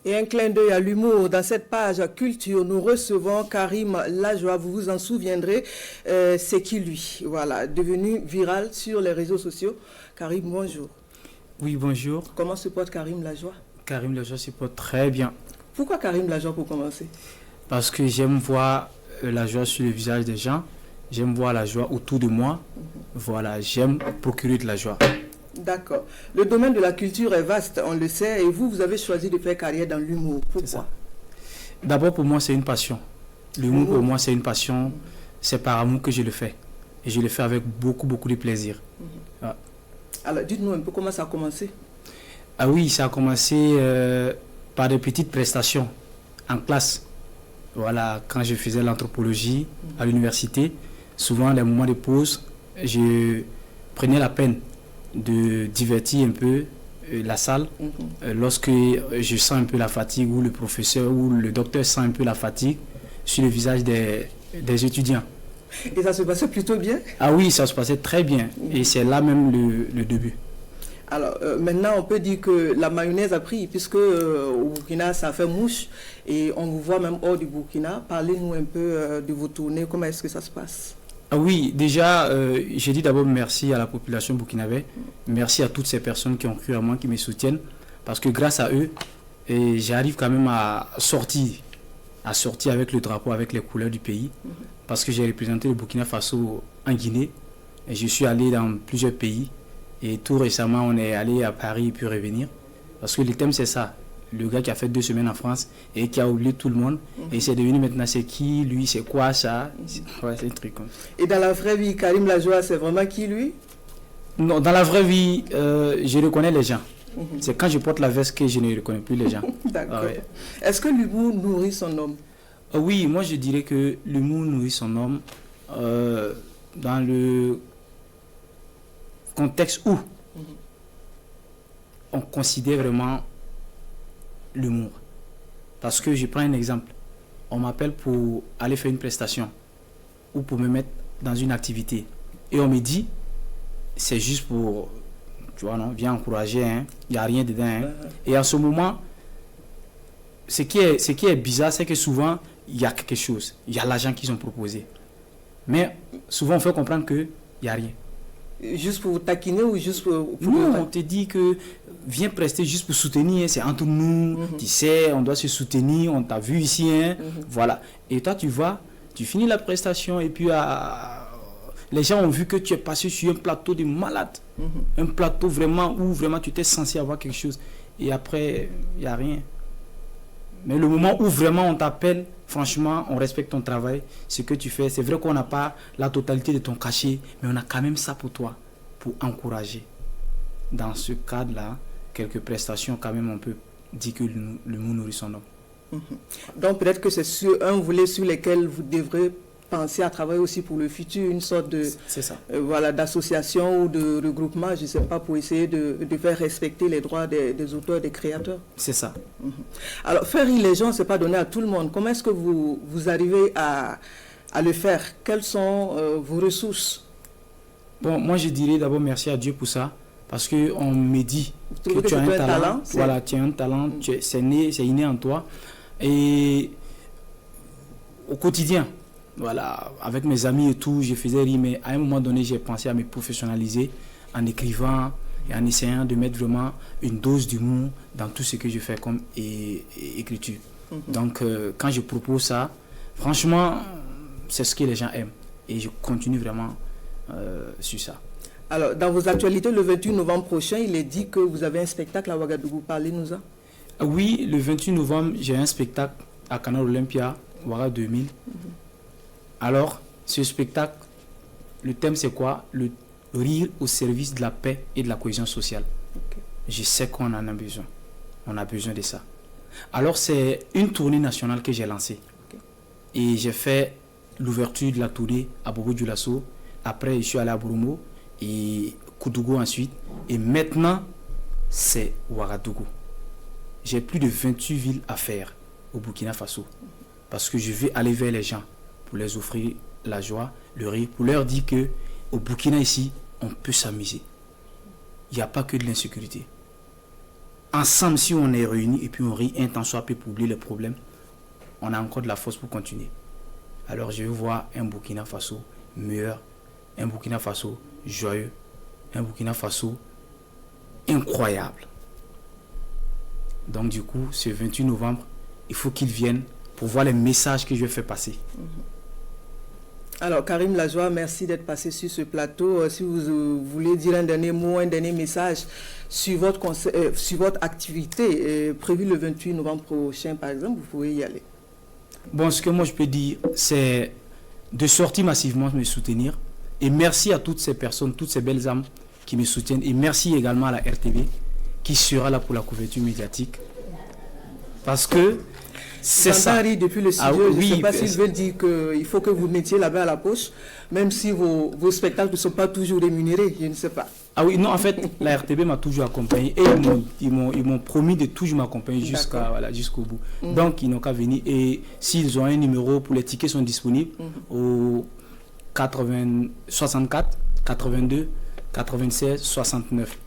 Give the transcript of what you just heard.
Et un clin d'œil à l'humour. Dans cette page culture, nous recevons Karim Lajoie. Vous vous en souviendrez, c'est qui lui? Voilà, devenu viral sur les réseaux sociaux. Karim, bonjour. Oui, bonjour. Comment se porte Karim Lajoie? Karim Lajoie se porte très bien. Pourquoi Karim Lajoie pour commencer? Parce que j'aime voir la joie sur le visage des gens. J'aime voir la joie autour de moi. Voilà, j'aime procurer de la joie. D'accord. Le domaine de la culture est vaste, on le sait, et vous avez choisi de faire carrière dans l'humour. Pourquoi? D'abord, pour moi, c'est une passion. L'humour, pour moi, c'est une passion. C'est par amour que je le fais. Et je le fais avec beaucoup, beaucoup de plaisir. Ah. Alors, dites-nous un peu comment ça a commencé. Ah oui, ça a commencé par des petites prestations en classe. Voilà, quand je faisais l'anthropologie à l'université, souvent, les moments de pause, je prenais la peine de divertir un peu la salle lorsque je sens un peu la fatigue ou le professeur ou le docteur sent un peu la fatigue sur le visage des étudiants. Et ça se passait plutôt bien? Ah oui, ça se passait très bien et c'est là même le début. Alors maintenant on peut dire que la mayonnaise a pris puisque au Burkina ça fait mouche et on vous voit même hors du Burkina. Parlez-nous un peu de vos tournées, comment est-ce que ça se passe? Ah oui, déjà, j'ai dit d'abord merci à la population burkinabé, merci à toutes ces personnes qui ont cru à moi, qui me soutiennent, parce que grâce à eux, j'arrive quand même à sortir avec le drapeau, avec les couleurs du pays, parce que j'ai représenté le Burkina Faso en Guinée, et je suis allé dans plusieurs pays, et tout récemment, on est allé à Paris et puis revenir, parce que le thème c'est ça. Le gars qui a fait 2 semaines en France et qui a oublié tout le monde. Et c'est devenu maintenant c'est qui, lui, c'est quoi ça. Ouais, c'est un truc comme ça. Et dans la vraie vie, Karim Lajoie, c'est vraiment qui lui? Non, dans la vraie vie, je reconnais les gens. C'est quand je porte la veste que je ne reconnais plus les gens. D'accord. Ah ouais. Est-ce que l'humour nourrit son homme? Oui, moi je dirais que l'humour nourrit son homme dans le contexte où on considère vraiment l'humour. Parce que je prends un exemple. On m'appelle pour aller faire une prestation ou pour me mettre dans une activité. Et on me dit, c'est juste pour, tu vois, non, viens encourager, hein, il n'y a rien dedans. Hein. Et en ce moment, ce qui est bizarre, c'est que souvent, il y a quelque chose. Il y a l'argent qu'ils ont proposé. Mais souvent, on fait comprendre qu'il n'y a rien. Juste pour vous taquiner ou juste pour non, on te dit que viens prester juste pour soutenir, c'est entre nous, tu sais, on doit se soutenir, on t'a vu ici, hein, voilà. Et toi, tu vas, tu finis la prestation et puis les gens ont vu que tu es passé sur un plateau de malade, un plateau vraiment où vraiment tu étais censé avoir quelque chose et après, il n'y a rien. Mais le moment où vraiment on t'appelle, franchement, on respecte ton travail, ce que tu fais. C'est vrai qu'on n'a pas la totalité de ton cachet, mais on a quand même ça pour toi, pour encourager. Dans ce cadre-là, quelques prestations, quand même, on peut dire que le mot nourrit son homme. Donc peut-être que c'est sur un volet sur lequel vous devrez penser à travailler aussi pour le futur, une sorte de voilà, d'association ou de regroupement, je ne sais pas, pour essayer de faire respecter les droits des auteurs, des créateurs. C'est ça. Alors, faire rire les gens, ce n'est pas donné à tout le monde. Comment est-ce que vous arrivez à le faire? Quelles sont vos ressources? Bon, moi je dirais d'abord merci à Dieu pour ça, parce qu'on me dit que tu as un talent. Voilà, tu as un talent, c'est inné en toi. Et au quotidien, voilà, avec mes amis et tout, je faisais rire, mais à un moment donné, j'ai pensé à me professionnaliser en écrivant et en essayant de mettre vraiment une dose d'humour dans tout ce que je fais comme écriture. Donc, quand je propose ça, franchement, c'est ce que les gens aiment. Et je continue vraiment sur ça. Alors, dans vos actualités, le 28 novembre prochain, il est dit que vous avez un spectacle à Ouagadougou. Parlez-nous-en. Oui, le 28 novembre, j'ai un spectacle à Canal Olympia, Ouaga 2000. Alors, ce spectacle, le thème c'est quoi? Le rire au service de la paix et de la cohésion sociale. Je sais qu'on en a besoin. On a besoin de ça. Alors, c'est une tournée nationale que j'ai lancée. Et j'ai fait l'ouverture de la tournée à Bobo-Dioulasso. Après, je suis allé à Bromo et Koudougou ensuite. Et maintenant, c'est Ouagadougou. J'ai plus de 28 villes à faire au Burkina Faso. Parce que je vais aller vers les gens pour les offrir la joie, le rire, pour leur dire que au Burkina ici, on peut s'amuser. Il n'y a pas que de l'insécurité. ensemble, si on est réunis et puis on rit un temps soit peu pour oublier les problèmes, on a encore de la force pour continuer. Alors je veux voir un Burkina Faso meilleur, un Burkina Faso joyeux, un Burkina Faso incroyable. Donc du coup, ce 28 novembre, il faut qu'ils viennent pour voir les messages que je vais faire passer. Alors Karim Lajoie, merci d'être passé sur ce plateau. Si vous voulez dire un dernier mot, un dernier message sur votre activité prévue le 28 novembre prochain, par exemple, vous pouvez y aller. Bon, ce que moi je peux dire, c'est de sortir massivement me soutenir. Et merci à toutes ces personnes, toutes ces belles âmes qui me soutiennent. Et merci également à la RTV qui sera là pour la couverture médiatique. Parce que c'est ça. Depuis le studio, je ne sais pas s'ils veulent dire qu'il faut que vous mettiez la main à la poche, même si vos spectacles ne sont pas toujours rémunérés, je ne sais pas. Ah oui, non, en fait, la RTB m'a toujours accompagné et ils m'ont promis de toujours m'accompagner jusqu'au bout. Donc, ils n'ont qu'à venir. Et s'ils ont un numéro, pour les tickets sont disponibles au 64 82 96 69.